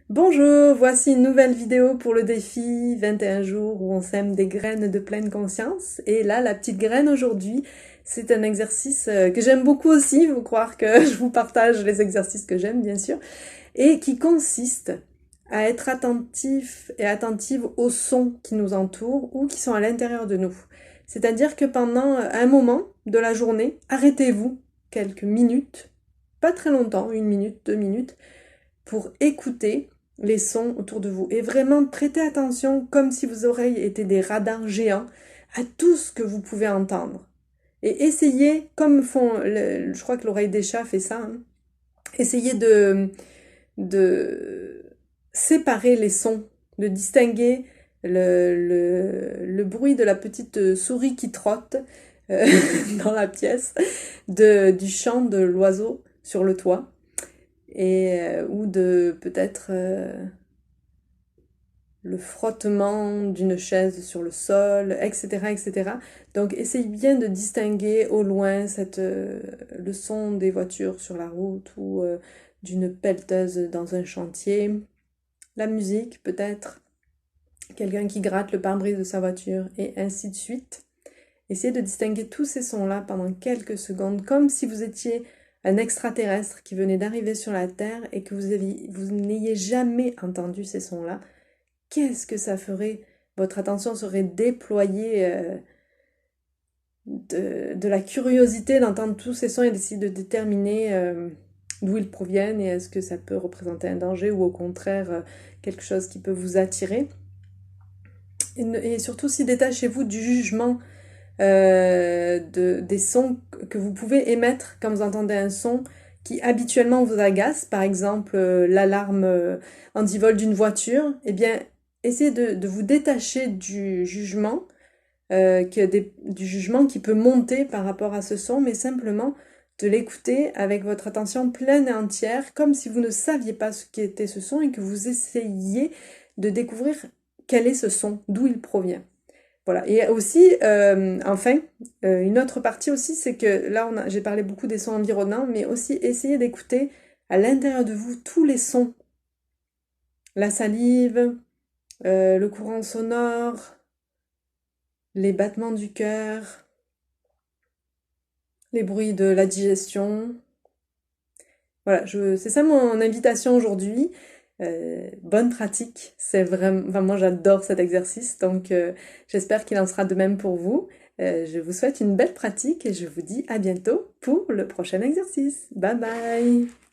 Bonjour, voici une nouvelle vidéo pour le défi 21 jours où on sème des graines de pleine conscience. Et là, la petite graine aujourd'hui, c'est un exercice que j'aime beaucoup aussi, vous croire que je vous partage les exercices que j'aime bien sûr, et qui consiste à être attentif et attentive aux sons qui nous entourent ou qui sont à l'intérieur de nous. C'est-à-dire que pendant un moment de la journée, arrêtez-vous quelques minutes, pas très longtemps, 1 minute, 2 minutes, pour écouter les sons autour de vous et vraiment prêter attention comme si vos oreilles étaient des radars géants à tout ce que vous pouvez entendre. Et essayez, comme je crois que l'oreille des chats fait ça, hein, essayez de séparer les sons, de distinguer le bruit de la petite souris qui trotte euh, dans la pièce, du chant de l'oiseau sur le toit, ou de peut-être le frottement d'une chaise sur le sol, etc., etc. Donc essayez bien de distinguer au loin le son des voitures sur la route ou d'une pelleteuse dans un chantier, la musique peut-être, quelqu'un qui gratte le pare-brise de sa voiture et ainsi de suite. Essayez de distinguer tous ces sons-là pendant quelques secondes, comme si vous étiez un extraterrestre qui venait d'arriver sur la Terre et que vous n'ayez jamais entendu ces sons-là. Qu'est-ce que ça ferait? Votre attention serait déployée de la curiosité d'entendre tous ces sons et d'essayer de déterminer d'où ils proviennent et est-ce que ça peut représenter un danger ou au contraire quelque chose qui peut vous attirer. Et surtout, si détachez-vous du jugement des sons que vous pouvez émettre quand vous entendez un son qui habituellement vous agace, par exemple l'alarme anti-vol d'une voiture, eh bien, essayez de vous détacher du jugement, du jugement qui peut monter par rapport à ce son, mais simplement de l'écouter avec votre attention pleine et entière, comme si vous ne saviez pas ce qu'était ce son et que vous essayiez de découvrir quel est ce son, d'où il provient. Voilà. Et aussi, enfin, une autre partie aussi, c'est que là, j'ai parlé beaucoup des sons environnants, mais aussi essayez d'écouter à l'intérieur de vous tous les sons. La salive, le courant sonore, les battements du cœur, les bruits de la digestion. Voilà, c'est ça mon invitation aujourd'hui. Bonne pratique, c'est vraiment, enfin, moi j'adore cet exercice, donc j'espère qu'il en sera de même pour vous. Je vous souhaite une belle pratique et je vous dis à bientôt pour le prochain exercice. Bye bye!